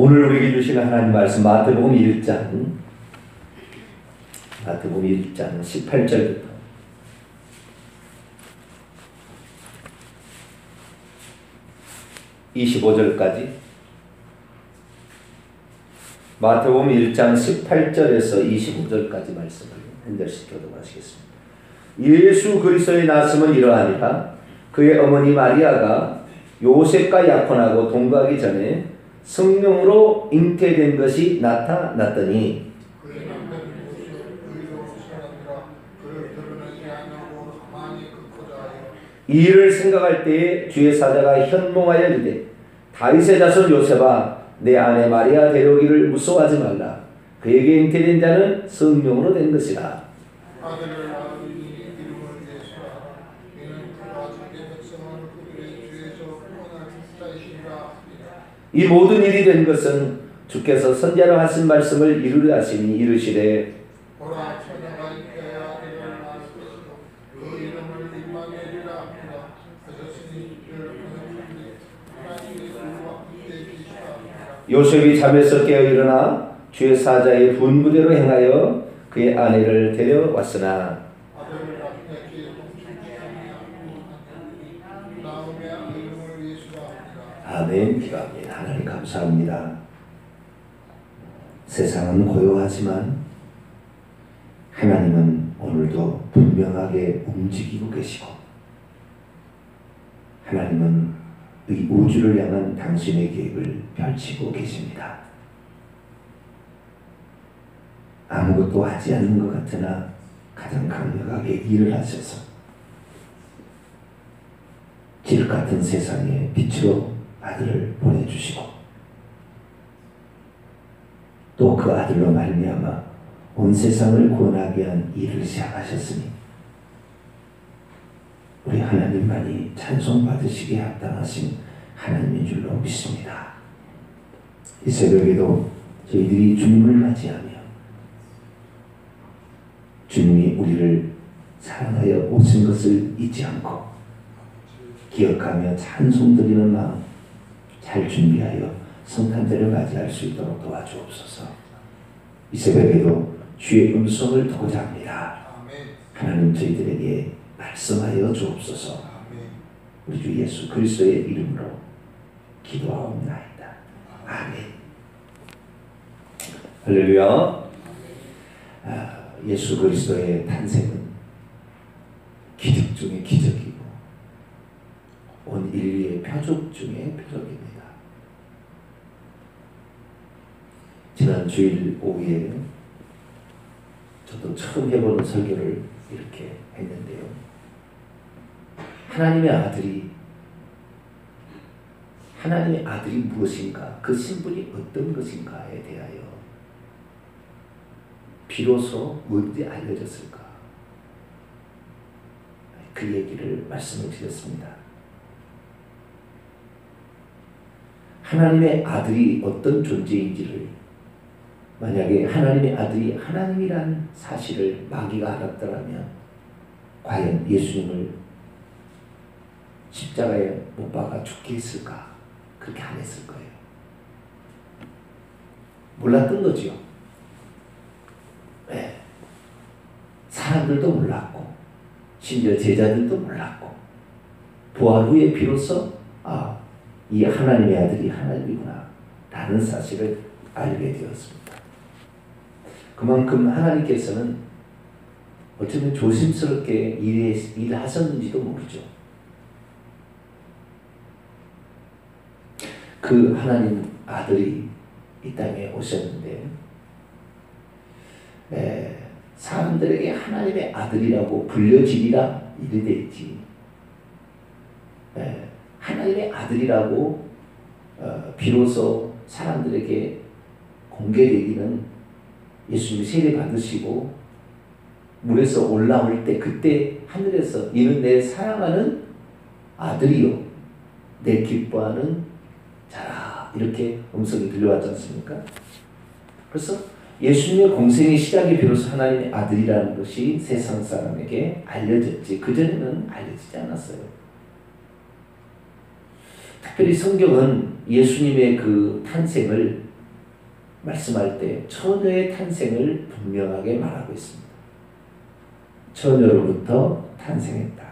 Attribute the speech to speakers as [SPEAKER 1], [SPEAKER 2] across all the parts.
[SPEAKER 1] 오늘 우리에게 주시는 하나님 말씀 마태복음 1장 18절부터 25절까지 마태복음 1장 18절에서 25절까지 말씀을 한 절씩 교독 하시겠습니다. 예수 그리스도의 나심은 이러하니라. 그의 어머니 마리아가 요셉과 약혼하고 동거하기 전에 성령으로 잉태된 것이 나타났더니 이 일을 생각할 때에 주의 사자가 현몽하여 이르되 다윗의 자손 요셉아 내 아내 마리아 데려오기를 무서워하지 말라. 그에게 잉태된 자는 성령으로 된 것이라. 이 모든 일이 된 것은 주께서 선지자로 하신 말씀을 이루려 하시니 이르시되 요셉이 잠에서 깨어 일어나 주의 사자의 분부대로 행하여 그의 아내를 데려왔으나 아멘. 기도합니다. 하나님 감사합니다. 세상은 고요하지만 하나님은 오늘도 분명하게 움직이고 계시고 하나님은 이 우주를 향한 당신의 계획을 펼치고 계십니다. 아무것도 하지 않는 것 같으나 가장 강력하게 일을 하셔서 질 같은 세상에 빛으로 아들을 보내주시고 또 그 아들로 말미암아 온 세상을 구원하게 한 일을 시작하셨으니 우리 하나님만이 찬송받으시기에 합당하신 하나님인 줄로 믿습니다. 이 새벽에도 저희들이 주님을 맞이하며 주님이 우리를 사랑하여 오신 것을 잊지 않고 기억하며 찬송드리는 마음 잘 준비하여 성탄절을 맞이할 수 있도록 도와주옵소서. 이 새벽에도 주의 음성을 듣고자 합니다. 하나님 저희들에게 말씀하여 주옵소서. 우리 주 예수 그리스도의 이름으로 기도하옵나이다. 아멘. 할렐루야. 예수 그리스도의 탄생은 기적 중의 기적이고 온 인류의 표적 중의 표적입니다. 지난 주일 오후에 저도 처음 해보는 설교를 이렇게 했는데요. 하나님의 아들이 무엇인가, 그 신분이 어떤 것인가에 대하여 비로소 언제 알려졌을까, 그 얘기를 말씀을 드렸습니다. 하나님의 아들이 어떤 존재인지를 만약에 하나님의 아들이 하나님이라는 사실을 마귀가 알았더라면 과연 예수님을 십자가에 못 박아 죽게 했을까? 그렇게 안 했을 거예요. 몰랐던 거죠. 네. 사람들도 몰랐고 심지어 제자들도 몰랐고 부활 후에 비로소 이 하나님의 아들이 하나님이구나 라는 사실을 알게 되었습니다. 그만큼 하나님께서는 어쩌면 조심스럽게 일하셨는지도 모르죠. 그 하나님 아들이 이 땅에 오셨는데 사람들에게 하나님의 아들이라고 불려지리라 이르되 있지. 하나님의 아들이라고 비로소 사람들에게 공개되기는 예수님이 세례 받으시고 물에서 올라올 때 그때 하늘에서 이는 내 사랑하는 아들이요 내 기뻐하는 자라 이렇게 음성이 들려왔지 않습니까? 그래서 예수님의 공생의 시작이 비로소 하나님의 아들이라는 것이 세상 사람에게 알려졌지 그전에는 알려지지 않았어요. 특별히 성경은 예수님의 그 탄생을 말씀할 때 처녀의 탄생을 분명하게 말하고 있습니다. 처녀로부터 탄생했다.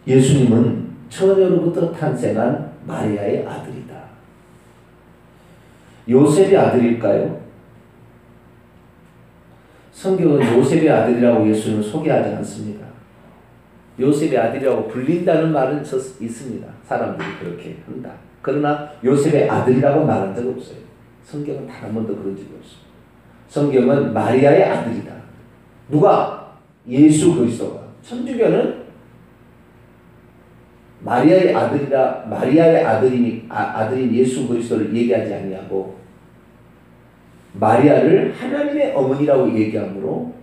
[SPEAKER 1] 예수님은 처녀로부터 탄생한 마리아의 아들이다. 요셉의 아들일까요? 성경은 요셉의 아들이라고 예수님을 소개하지 않습니다. 요셉의 아들이라고 불린다는 말은 있습니다. 사람들이 그렇게 한다. 그러나 요셉의 아들이라고 말한 적 없어요. 성경은 단 한 번도 그런 적이 없습니다. 성경은 마리아의 아들이다. 누가? 예수 그리스도가. 천주교는 마리아의 아들인 예수 그리스도를 얘기하지 아니하고 마리아를 하나님의 어머니라고 얘기하므로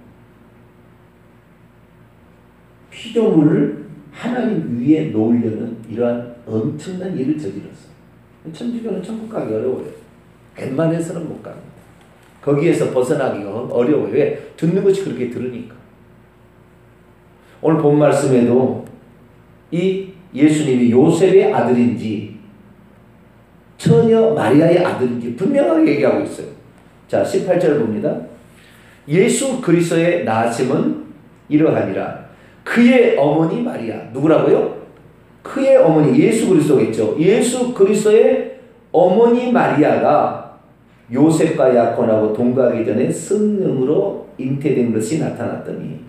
[SPEAKER 1] 피조물을 하나님 위에 놓으려는 이러한 엄청난 일을 저질렀어요. 천주교는 천국 가기 어려워요. 웬만해서는 못 갑니다. 거기에서 벗어나기가 어려워요. 왜? 듣는 것이 그렇게 들으니까. 오늘 본 말씀에도 이 예수님이 요셉의 아들인지 처녀 마리아의 아들인지 분명하게 얘기하고 있어요. 자, 18절 봅니다. 예수 그리스도의 나심은 이러하니라. 그의 어머니 마리아. 누구라고요? 그의 어머니 예수 그리스도겠죠. 예수 그리스도의 어머니 마리아가 요셉과 약혼하고 동거하기 전에 성령으로 잉태된 것이 나타났더니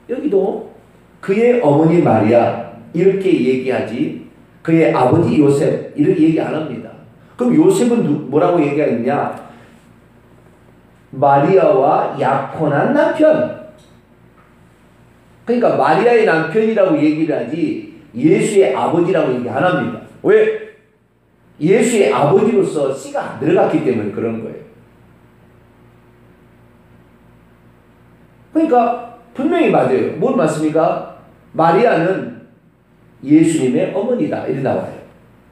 [SPEAKER 1] 여기도 그의 어머니 마리아 이렇게 얘기하지 그의 아버지 요셉 이렇게 얘기 안 합니다. 그럼 요셉은 뭐라고 얘기하느냐? 마리아와 약혼한 남편. 그러니까 마리아의 남편이라고 얘기를 하지 예수의 아버지라고 얘기 안 합니다. 왜? 예수의 아버지로서 씨가 안 들어갔기 때문에 그런 거예요. 그러니까 분명히 맞아요. 뭘 맞습니까? 마리아는 예수님의 어머니다. 이렇게 나와요.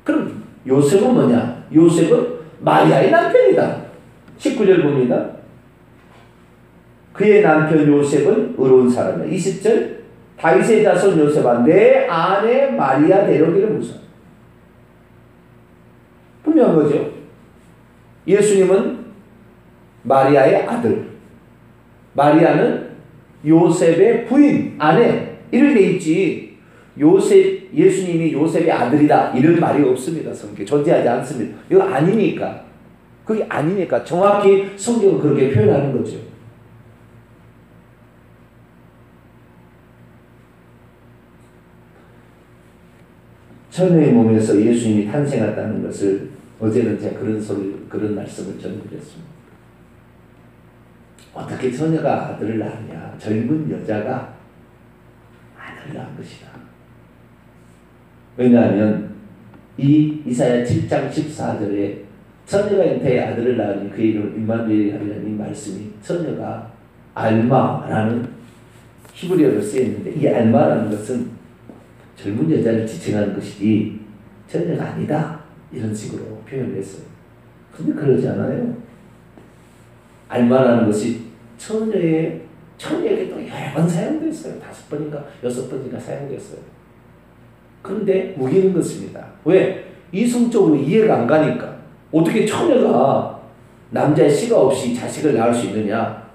[SPEAKER 1] 그럼 요셉은 뭐냐? 요셉은 마리아의 남편이다. 19절 봅니다. 그의 남편 요셉은 의로운 사람이다. 20절 다윗의 자손 요셉아 내 아내 마리아 데려오기를 무서워. 분명한 거죠. 예수님은 마리아의 아들, 마리아는 요셉의 부인, 아내 이렇게 돼 있지 예수님이 요셉의 아들이다 이런 말이 없습니다. 성경에 존재하지 않습니다. 이거 아니니까. 그게 아니니까 정확히 성경은 그렇게 표현하는 거죠. 처녀의 몸에서 예수님이 탄생했다는 것을 어제는 제가 그런 말씀을 전해드렸습니다. 어떻게 처녀가 아들을 낳았냐? 젊은 여자가 아들을 낳은 것이다. 왜냐하면 이 이사야 7장 14절에 처녀가 잉태의 아들을 낳으니 그 이름을 임마누엘이라 하리라는 이 말씀이 처녀가 알마라는 히브리어로 쓰여있는데 이 알마라는 것은 젊은 여자를 지칭하는 것이지 처녀가 아니다 이런 식으로 표현을 했어요. 근데 그러지 않아요. 알마라는 것이 처녀에게도 여러 번 사용됐어요. 5번인가 6번인가 사용됐어요. 그런데 무기는 것입니다. 왜? 이성적으로 이해가 안 가니까. 어떻게 처녀가 남자의 씨가 없이 자식을 낳을 수 있느냐?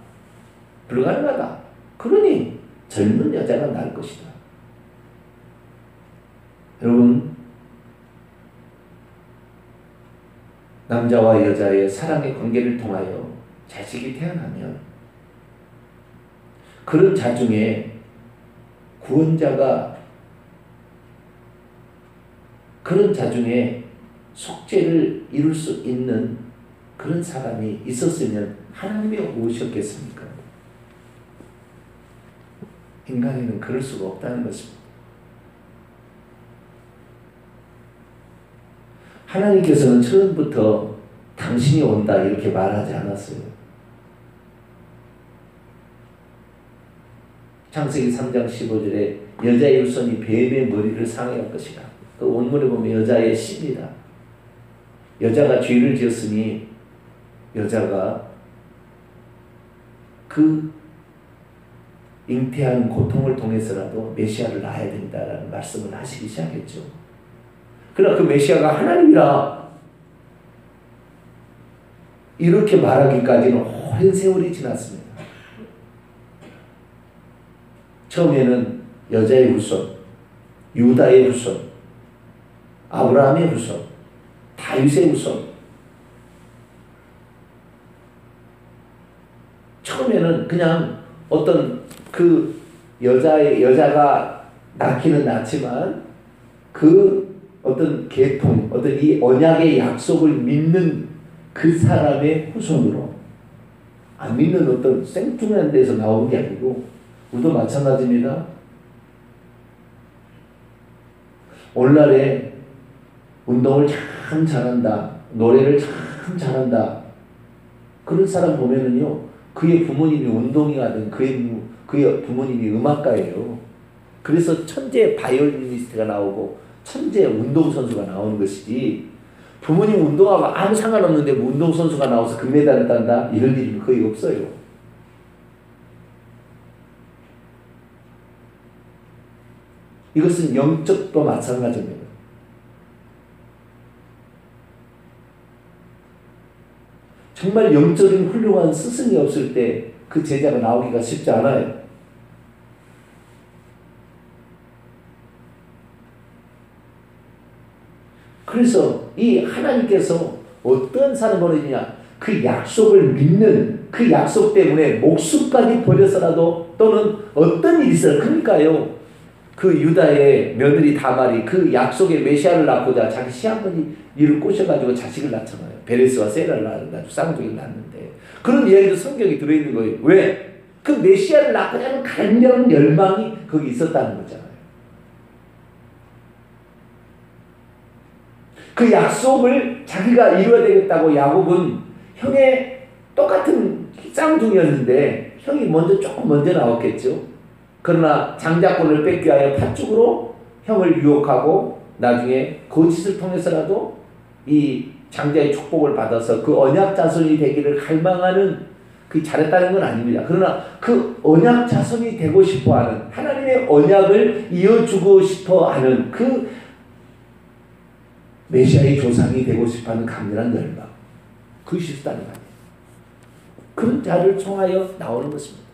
[SPEAKER 1] 불가능하다. 그러니 젊은 여자가 낳을 것이다. 여러분, 남자와 여자의 사랑의 관계를 통하여 자식이 태어나면 그런 자중에 구원자가 그런 자중에 속죄를 이룰 수 있는 그런 사람이 있었으면 하나님이 오셨겠습니까? 인간에는 그럴 수가 없다는 것입니다. 하나님께서는 처음부터 당신이 온다 이렇게 말하지 않았어요. 창세기 3장 15절에 여자의 후손이 뱀의 머리를 상해할 것이라. 그 원문에 보면 여자의 씨입니다. 여자가 죄를 지었으니 여자가 그 잉태하는 고통을 통해서라도 메시아를 낳아야 된다라는 말씀을 하시기 시작했죠. 그러나 그 메시아가 하나님이라 이렇게 말하기까지는 오랜 세월이 지났습니다. 처음에는 여자의 후손, 유다의 후손, 아브라함의 후손, 다윗의 후손. 처음에는 그냥 어떤 그 여자가 낳기는 낳지만 그 어떤 계통, 어떤 이 언약의 약속을 믿는 그 사람의 후손으로, 안 믿는 어떤 생뚱한 데서 나오는 게 아니고, 우리도 마찬가지입니다. 오늘날에 운동을 참 잘한다, 노래를 참 잘한다, 그런 사람 보면은요, 그의 부모님이 운동이하든 그의 부모님이 음악가예요. 그래서 천재 바이올리니스트가 나오고 천재 운동선수가 나오는 것이지, 부모님 운동하고 아무 상관없는데 뭐 운동선수가 나와서 금메달을 딴다? 이런 일은 거의 없어요. 이것은 영적도 마찬가지입니다. 정말 영적인 훌륭한 스승이 없을 때 그 제자가 나오기가 쉽지 않아요. 그래서 이 하나님께서 어떤 사람 보내주냐, 그 약속을 믿는, 그 약속 때문에 목숨까지 버려서라도, 또는 어떤 일이 있어요. 그러니까요, 그 유다의 며느리 다말이 그 약속의 메시아를 낳고자 자기 시아버니를 꼬셔가지고 자식을 낳잖아요. 베레스와 세라를 낳아가지고 쌍둥이를 낳는데, 그런 이야기도 성경에 들어있는 거예요. 왜? 그 메시아를 낳고자 하는 간절한 열망이 거기 있었다는 거잖아요. 그 약속을 자기가 이루어야 되겠다고 야곱은 형의 똑같은 쌍둥이였는데 형이 조금 먼저 나왔겠죠. 그러나 장자권을 뺏기 위하여 팥죽으로 형을 유혹하고 나중에 거짓을 통해서라도 이 장자의 축복을 받아서 그 언약 자손이 되기를 갈망하는, 그 잘했다는 건 아닙니다. 그러나 그 언약 자손이 되고 싶어하는, 하나님의 언약을 이어주고 싶어하는 그 메시아의 조상이 되고 싶어하는 강렬한 열망, 그것이 있다는 거 아니에요. 그런 자를 통하여 나오는 것입니다.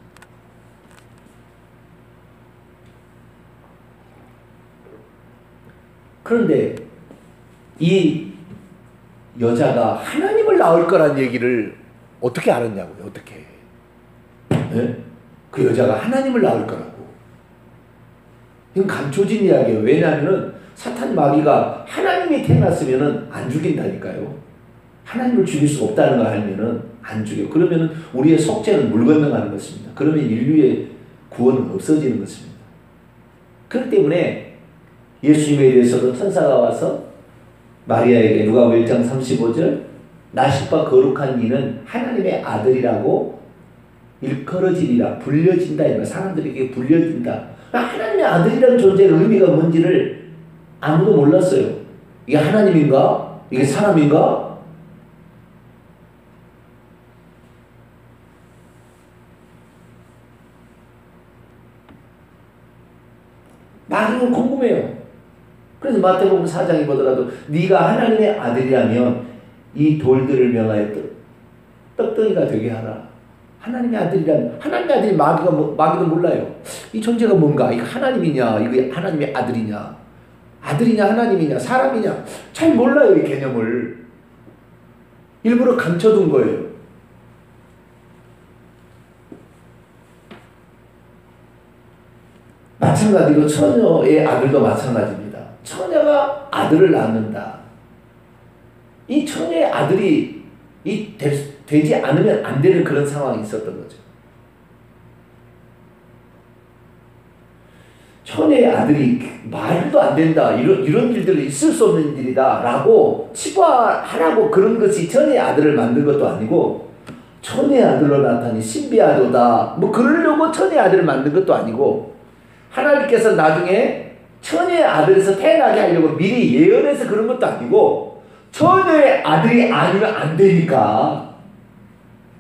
[SPEAKER 1] 그런데 이 여자가 하나님을 낳을 거란 얘기를 어떻게 알았냐고요. 어떻게? 네? 그 여자가 하나님을 낳을 거라고. 이건 감춰진 이야기예요. 왜냐하면 사탄 마귀가 하나님이 태어났으면 안 죽인다니까요. 하나님을 죽일 수 없다는 걸 알면 안 죽여. 그러면 우리의 속죄는 물 건너가는 것입니다. 그러면 인류의 구원은 없어지는 것입니다. 그렇기 때문에 예수님에 대해서도 천사가 와서 마리아에게 누가복음 1장 35절 나십과 거룩한 이는 하나님의 아들이라고 일컬어지리라, 불려진다. 사람들에게 불려진다. 하나님의 아들이라는 존재의 의미가 뭔지를 아무도 몰랐어요. 이게 하나님인가? 이게 사람인가? 마귀는 궁금해요. 그래서 마태복음 4장에 보더라도 네가 하나님의 아들이라면 이 돌들을 명하여 떡덩이가 되게 하라. 하나님의 아들이라면, 하나님의 아들이 마귀도 몰라요. 이 존재가 뭔가, 이거 하나님이냐, 이거 하나님의 아들이냐, 아들이냐 하나님이냐 사람이냐 잘 몰라요. 이 개념을 일부러 감춰둔 거예요. 마찬가지로 처녀의 아들도 마찬가지입니다. 처녀가 아들을 낳는다. 이 처녀의 아들이 되지 않으면 안 되는 그런 상황이 있었던 거죠. 처녀의 아들이 말도 안 된다, 이런 일들이 있을 수 없는 일이다 라고 치부하라고 그런 것이 처녀의 아들을 만든 것도 아니고, 처녀의 아들로 나타니 신비하도다 뭐 그러려고 처녀의 아들을 만든 것도 아니고, 하나님께서 나중에 처녀의 아들에서 태어나게 하려고 미리 예언해서 그런 것도 아니고, 처녀의 아들이 아니면 안 되니까,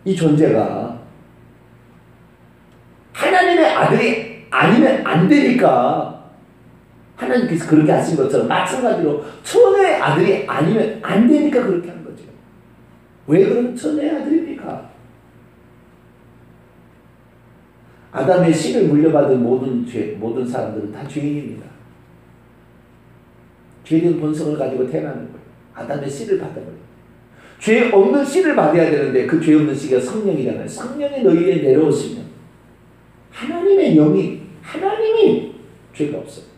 [SPEAKER 1] 이 존재가 하나님의 아들이 아니면 안 되니까 하나님께서 그렇게 하신 것처럼 마찬가지로 처녀의 아들이 아니면 안 되니까 그렇게 한 거죠. 왜 그런 처녀의 아들입니까? 아담의 씨를 물려받은 모든 사람들은 다 죄인입니다. 죄된 본성을 가지고 태어나는 거예요. 아담의 씨를 받아버려요. 죄 없는 씨를 받아야 되는데 그 죄 없는 씨가 성령이잖아요. 성령이 너희에 내려오시면 하나님의 영이 하나님이 죄가 없어요.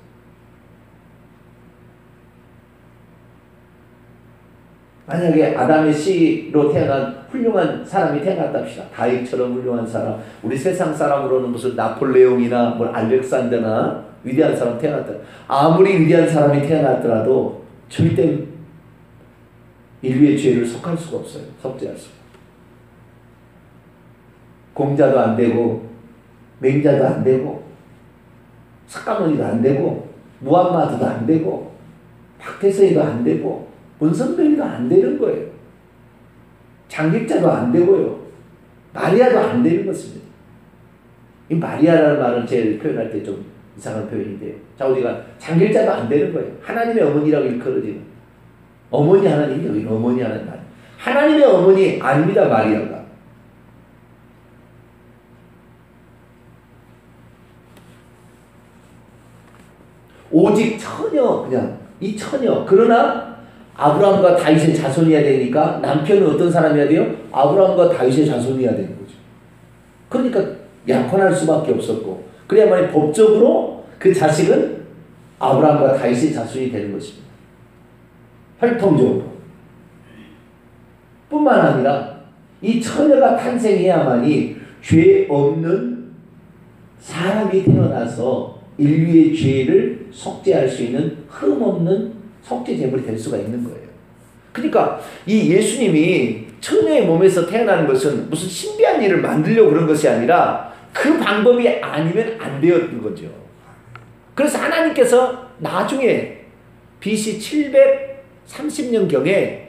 [SPEAKER 1] 만약에 아담의 씨로 태어난 훌륭한 사람이 태어났다 합시다. 다윗처럼 훌륭한 사람, 우리 세상 사람으로는 무슨 나폴레옹이나 뭐 알렉산더나 위대한 사람 태어났다. 아무리 위대한 사람이 태어났더라도 절대 인류의 죄를 속할 수가 없어요. 속죄할 수가. 공자도 안 되고 맹자도 안 되고 석가모니도 안 되고 무함마드도 안 되고 박태서이도 안 되고 문선별이도 안 되는 거예요. 장길자도 안 되고요. 마리아도 안 되는 것입니다. 이 마리아라는 말은 제일 표현할 때 좀 이상한 표현인데, 자, 우리가 장길자도 안 되는 거예요. 하나님의 어머니라고 일컬어지는. 어머니 하나님, 여기 어머니 하나님. 하나님의 어머니 아닙니다, 마리아가. 오직 처녀, 그냥 이 처녀. 그러나 아브라함과 다윗의 자손이어야 되니까 남편은 어떤 사람이어야 돼요? 아브라함과 다윗의 자손이어야 되는 거죠. 그러니까 약혼할 수밖에 없었고, 그래야만 법적으로 그 자식은 아브라함과 다윗의 자손이 되는 것입니다. 혈통적으로. 뿐만 아니라 이 처녀가 탄생해야만이 죄 없는 사람이 태어나서 인류의 죄를 속죄할 수 있는 흠없는 속죄 제물이 될 수가 있는 거예요. 그러니까 이 예수님이 처녀의 몸에서 태어나는 것은 무슨 신비한 일을 만들려고 그런 것이 아니라 그 방법이 아니면 안 되었던 거죠. 그래서 하나님께서 나중에 BC 730년경에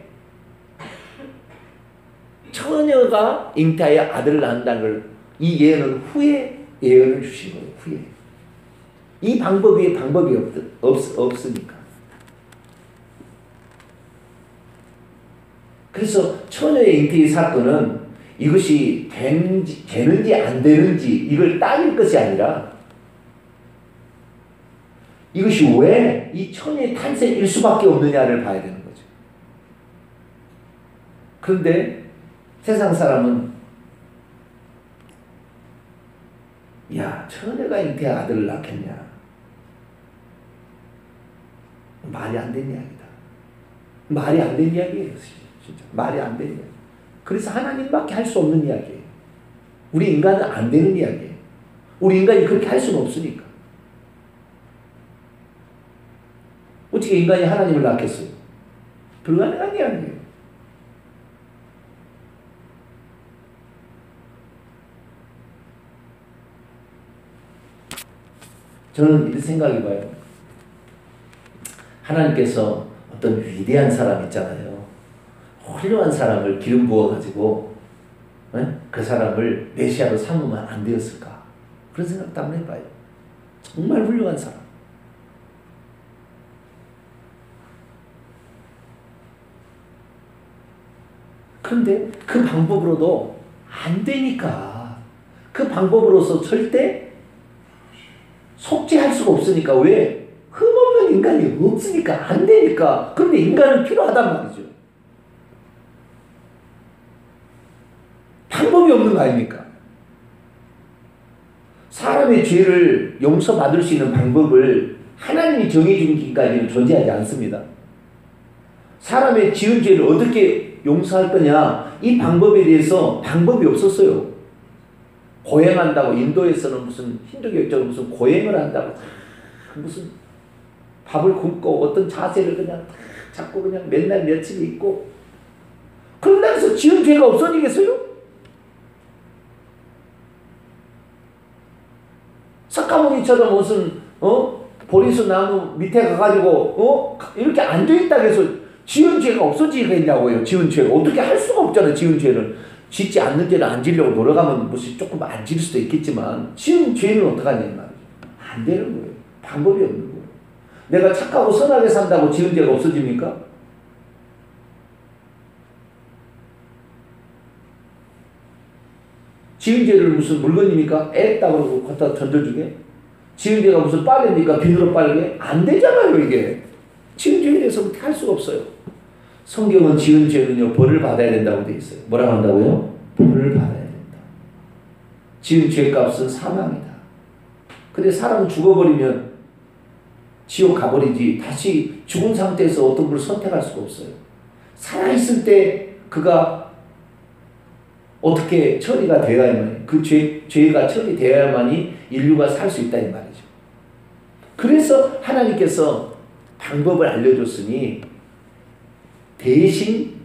[SPEAKER 1] 처녀가 잉태하여 아들을 낳는다는 걸, 이 예언은 후에 예언을 주신 거예요. 후에. 이 방법이 없으니까. 그래서 처녀의 잉태의 사건은 이것이 되는지 안 되는지 이걸 따질 것이 아니라 이것이 왜 이 처녀의 탄생일 수밖에 없느냐를 봐야 되는 거죠. 그런데 세상 사람은 야, 처녀가 잉태해 아들을 낳겠냐, 말이 안 되는 이야기다. 말이 안 되는 이야기예요. 진짜 말이 안 되는 이야기. 그래서 하나님밖에 할 수 없는 이야기예요. 우리 인간은 안 되는 이야기예요. 우리 인간이 그렇게 할 수는 없으니까. 어떻게 인간이 하나님을 낳겠어요? 불가능한 이야기예요. 저는 이런 생각이 봐요. 하나님께서 어떤 위대한 사람 있잖아요. 훌륭한 사람을 기름 부어가지고 그 사람을 메시아로 삼으면 안 되었을까? 그런 생각도 한번 해봐요. 정말 훌륭한 사람. 그런데 그 방법으로도 안 되니까, 그 방법으로서 절대 속죄할 수가 없으니까. 왜? 흠없는 인간이 없으니까, 안 되니까. 그런데 인간은 필요하단 말이죠. 방법이 없는 거 아닙니까? 사람의 죄를 용서받을 수 있는 방법을 하나님이 정해준 기까지는 존재하지 않습니다. 사람의 지은 죄를 어떻게 용서할 거냐, 이 방법에 대해서 방법이 없었어요. 고행한다고, 인도에서는 무슨 힌두교적으로 무슨 고행을 한다고, 무슨 밥을 굶고 어떤 자세를 그냥 자꾸 그냥 맨날 며칠 있고, 그런다고 해서 지은 죄가 없어지겠어요? 석가모니처럼 무슨 보리수 나무 밑에 가가지고 이렇게 앉아있다고 해서 지은 죄가 없어지겠냐고요. 지은 죄가 어떻게 할 수가 없잖아요. 지은 죄를 짓지 않는 죄를 안 지려고 노력하면 무슨 조금 안 질 수도 있겠지만 지은 죄는 어떡하냐 말이죠. 안 되는 거예요. 방법이 없는 거예요. 내가 착하고 선하게 산다고 지은 죄가 없어집니까? 지은 죄를 무슨 물건입니까? 애다고 갖다 던져주게? 지은 죄가 무슨 빨래입니까? 비누로 빨게? 안 되잖아요, 이게. 지은 죄에 대해서 그렇게 할 수가 없어요. 성경은 지은 죄는요, 벌을 받아야 된다고 되어 있어요. 뭐라고 한다고요? 벌을 받아야 된다. 지은 죄값은 사망이다. 근데 사람은 죽어버리면 지옥 가버리지 다시 죽은 상태에서 어떤 걸 선택할 수가 없어요. 살아있을 때 그가 어떻게 처리가 되어야만, 그 죄가 처리되어야만이 인류가 살 수 있다 이 말이죠. 그래서 하나님께서 방법을 알려줬으니 대신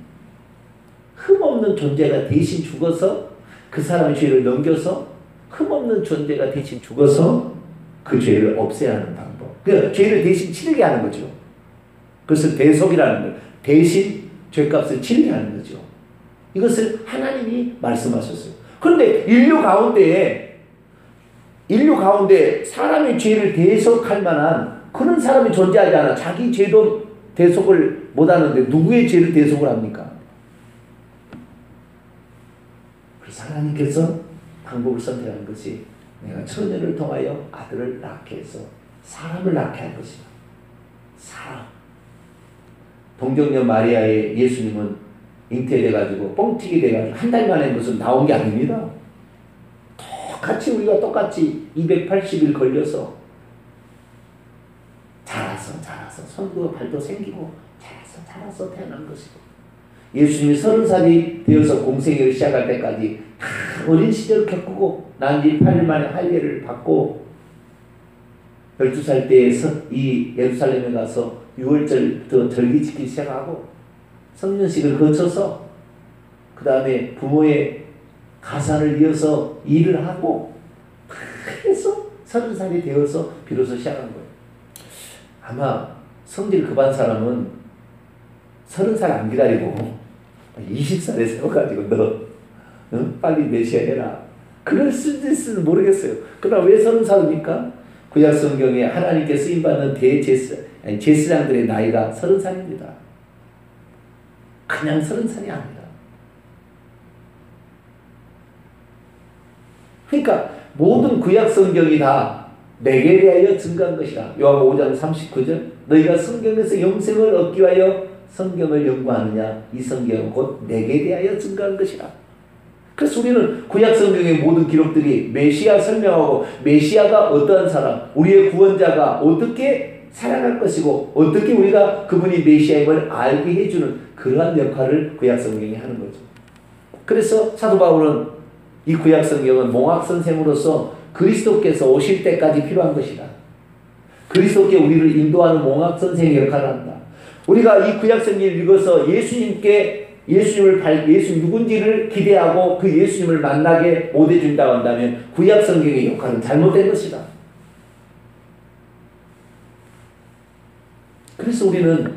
[SPEAKER 1] 흠없는 존재가 대신 죽어서 그 사람의 죄를 넘겨서 흠없는 존재가 대신 죽어서 그 죄를 없애야 하는 방법. 그러니까 죄를 대신 치르게 하는 거죠. 그것을 대속이라는 거예요. 대신 죄값을 치르게 하는 거죠. 이것을 하나님이 말씀하셨어요. 그런데 인류 가운데 사람의 죄를 대속할 만한 그런 사람이 존재하지 않아. 자기 죄도 대속을 못하는데 누구의 죄를 대속을 합니까? 그래서 하나님께서 방법을 선택한 것이 내가 처녀를 통하여 아들을 낳게 해서 사람을 낳게 할 것이다. 사람. 동정녀 마리아의 예수님은 잉태돼가지고 뻥튀기 돼가지고 한 달 만에 무슨 나온 게 아닙니다. 우리가 똑같이 280일 걸려서 자라서 손도 발도 생기고 자라서 태어난 것이고, 예수님이 30살이 되어서 공생애를 시작할 때까지 다 어린 시절을 겪고 난 지 8일 만에 할례를 받고 12살 때에 이 예루살렘에 가서 6월절부터 절기 지키기 시작하고 성년식을 거쳐서 그 다음에 부모의 가산을 이어서 일을 하고 그래서 30살이 되어서 비로소 시작한 거예요. 아마 성질 급한 사람은 30살 안 기다리고 20살에 세워가지고 너 빨리 메시아 해라. 그럴 수도 있을지 모르겠어요. 그러나 왜 30살입니까? 구약 성경에 하나님께 쓰임받는 제사장들의 나이가 30살입니다. 그냥 30살이 아니다. 그러니까 모든 구약 성경이 다 내게 대하여 증거한 것이라. 요한복음 5장 39절 너희가 성경에서 영생을 얻기 위하여 성경을 연구하느냐. 이 성경은 곧 내게 대하여 증거한 것이라. 그래서 우리는 구약 성경의 모든 기록들이 메시아 설명하고 메시아가 어떠한 사람, 우리의 구원자가 어떻게 살아갈 것이고 어떻게 우리가 그분이 메시아임을 알게 해주는 그러한 역할을 구약 성경이 하는 거죠. 그래서 사도 바울은 이 구약 성경은 몽학 선생으로서 그리스도께서 오실 때까지 필요한 것이다. 그리스도께 우리를 인도하는 몽학 선생의 역할을 한다. 우리가 이 구약 성경을 읽어서 예수님 누군지를 기대하고 그 예수님을 만나게 못 해준다고 한다면 구약 성경의 역할은 잘못된 것이다. 그래서 우리는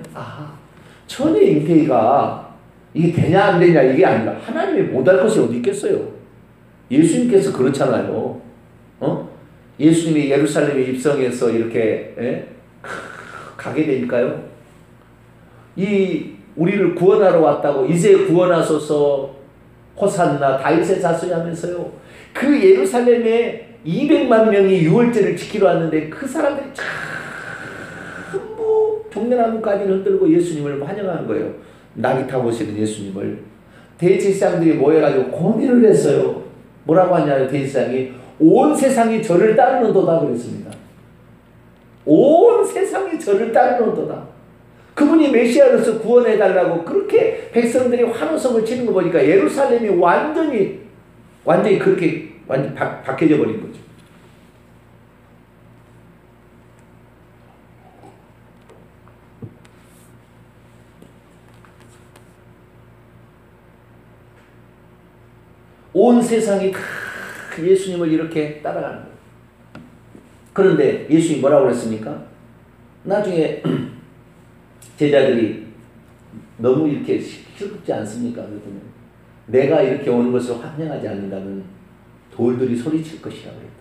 [SPEAKER 1] 처녀 잉태가 이게 되냐 안 되냐 이게 아니라 하나님이 못할 것이 어디 있겠어요. 예수님께서 그렇잖아요. 예수님이 예루살렘에 입성해서 이렇게 가게 되니까요. 우리를 구원하러 왔다고 이제 구원하소서 호산나 다윗의 자손이 하면서요. 그 예루살렘에 200만 명이 유월절을 지키러 왔는데 그 사람들이 전부 종려나무까지를 흔들고 예수님을 환영하는 거예요. 낙이 타고 오시는 예수님을. 대제사장들이 모여가지고 고민을 했어요. 뭐라고 하냐면 대제사장이 온 세상이 저를 따르는도다 그랬습니다. 온 세상이 저를 따르는도다. 그분이 메시아로서 구원해달라고 그렇게 백성들이 환호성을 치는 거 보니까 예루살렘이 완전히 그렇게 박해져 버린 거죠. 온 세상이 다 예수님을 이렇게 따라가는 거예요. 그런데 예수님이 뭐라고 그랬습니까? 나중에 제자들이 너무 이렇게 시끄럽지 않습니까? 그랬더니 내가 이렇게 오는 것을 환영하지 않는다면 돌들이 소리칠 것이라고 했다.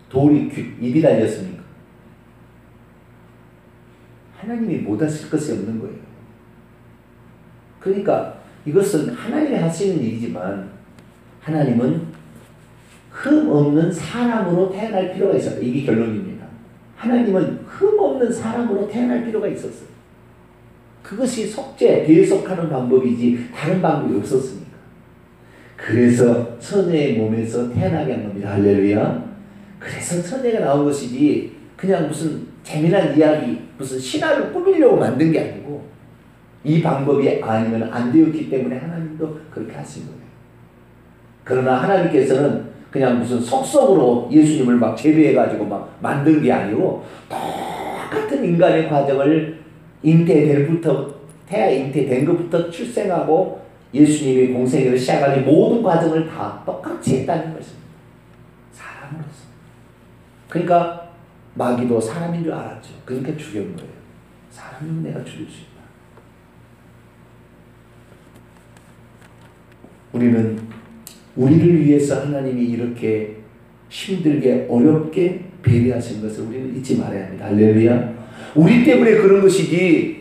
[SPEAKER 1] 돌이 입이 달렸습니까? 하나님이 못하실 것이 없는 거예요. 그러니까 이것은 하나님이 하시는 일이지만 하나님은 흠 없는 사람으로 태어날 필요가 있었다. 이게 결론입니다. 하나님은 흠 없는 사람으로 태어날 필요가 있었어요. 그것이 속죄, 대속하는 방법이지 다른 방법이 없었으니까. 그래서 처녀의 몸에서 태어나게 한 겁니다. 할렐루야. 그래서 처녀가 나온 것이지 그냥 무슨 재미난 이야기, 무슨 신화를 꾸미려고 만든 게 아니고 이 방법이 아니면 안 되었기 때문에 하나님도 그렇게 하신 거예요. 그러나 하나님께서는 그냥 무슨 속성으로 예수님을 막 재배해가지고 막 만든 게 아니고 똑같은 인간의 과정을 태아 잉태된 것부터 출생하고 예수님이 공생애를 시작하는 모든 과정을 다 똑같이 했다는 것입니다. 사람으로서. 그러니까 마귀도 사람인 줄 알았죠. 그러니까 죽인 거예요. 사람이면 내가 죽일 수 있다. 우리는 우리를 위해서 하나님이 이렇게 힘들게 어렵게 배려하신 것을 우리는 잊지 말아야 합니다. 할렐루야. 우리 때문에 그런 것이지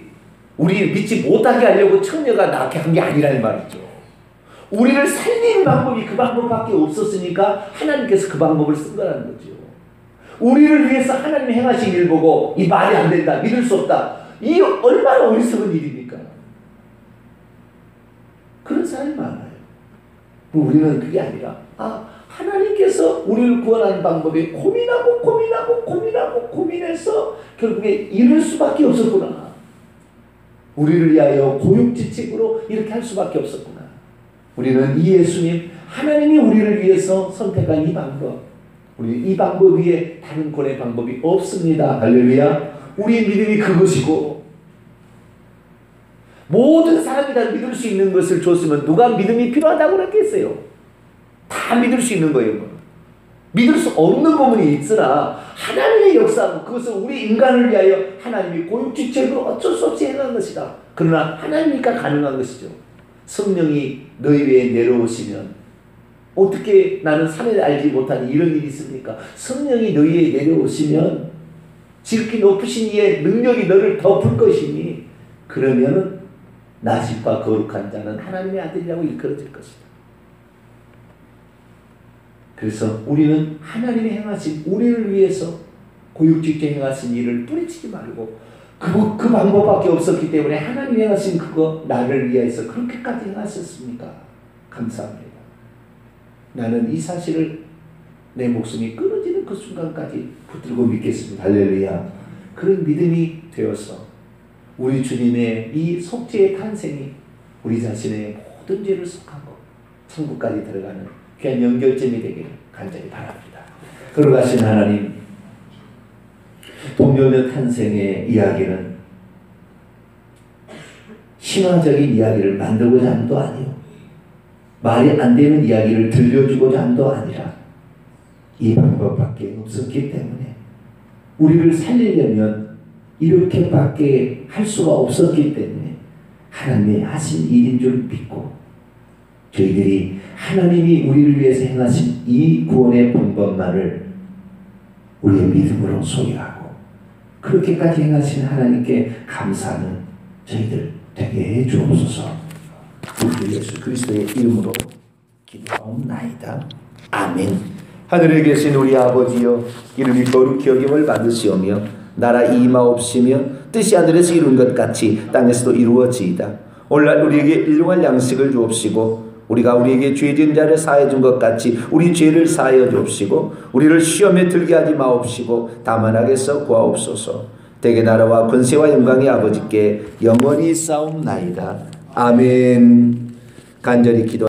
[SPEAKER 1] 우리 믿지 못하게 하려고 처녀가 낳게 한 게 아니라는 말이죠. 우리를 살리는 방법이 그 방법밖에 없었으니까 하나님께서 그 방법을 쓴 거라는 거죠. 우리를 위해서 하나님이 행하신 일 보고 이 말이 안 된다, 믿을 수 없다. 이 얼마나 어리석은 일입니까? 그런 사람이 많아요. 우리는 그게 아니라 하나님께서 우리를 구원하는 방법에 고민해서 결국에 이룰 수밖에 없었구나. 우리를 위하여 고육지책으로 이렇게 할 수밖에 없었구나. 우리는 이 예수님, 하나님이 우리를 위해서 선택한 이 방법, 우리 이 방법 위에 다른 구원의 방법이 없습니다. 할렐루야. 우리의 믿음이 그것이고 모든 사람이 다 믿을 수 있는 것을 줬으면 누가 믿음이 필요하다고 그랬겠어요? 다 믿을 수 있는 거예요. 믿을 수 없는 부분이 있으나 하나님의 역사는 그것은 우리 인간을 위하여 하나님이 고육지책으로 어쩔 수 없이 행한 것이다. 그러나 하나님이니까 가능한 것이죠. 성령이 너희 위에 내려오시면 어떻게 나는 산에 알지 못하는 이런 일이 있습니까? 성령이 너희에 내려오시면 지극히 높으신 이의 능력이 너를 덮을 것이니 그러면은 나십과 거룩한 자는 하나님의 아들이라고 일컬어질 것이다. 그래서 우리는 하나님이 행하신 우리를 위해서 고육지책 행하신 일을 뿌리치지 말고 그 방법밖에 없었기 때문에 하나님이 행하신 그거 나를 위해서 그렇게까지 행하셨습니까? 감사합니다. 나는 이 사실을 내 목숨이 끊어지는 그 순간까지 붙들고 믿겠습니다. 할렐루야. 그런 믿음이 되어서 우리 주님의 이 속죄의 탄생이 우리 자신의 모든 죄를 속하고 천국까지 들어가는 귀한 연결점이 되기를 간절히 바랍니다. 걸어가신 하나님, 동료녀 탄생의 이야기는 신화적인 이야기를 만들고자 함도 아니요, 말이 안 되는 이야기를 들려주고자 함도 아니라 이 방법밖에 없었기 때문에 우리를 살리려면 이렇게밖에 할 수가 없었기 때문에 하나님이 하신 일인 줄 믿고 저희들이 하나님이 우리를 위해서 행하신 이 구원의 방법만을 우리의 믿음으로 소유하고 그렇게까지 행하신 하나님께 감사하는 저희들 되게 해 주옵소서. 우리 예수 그리스도의 이름으로 기도하옵나이다. 아멘. 하늘에 계신 우리 아버지여, 이름이 거룩히 여김을 받으시오며 나라 임하옵시며 뜻이 하늘에서 이룬 것 같이 땅에서도 이루어지이다. 오늘날 우리에게 일용할 양식을 주옵시고 우리가 우리에게 죄 지은 자를 사하여 준 것 같이 우리 죄를 사하여 주옵시고 우리를 시험에 들게 하지 마옵시고 다만 악에서 구하옵소서. 대개 나라와 권세와 영광이 아버지께 영원히 싸움나이다. 아멘. 간절히 기도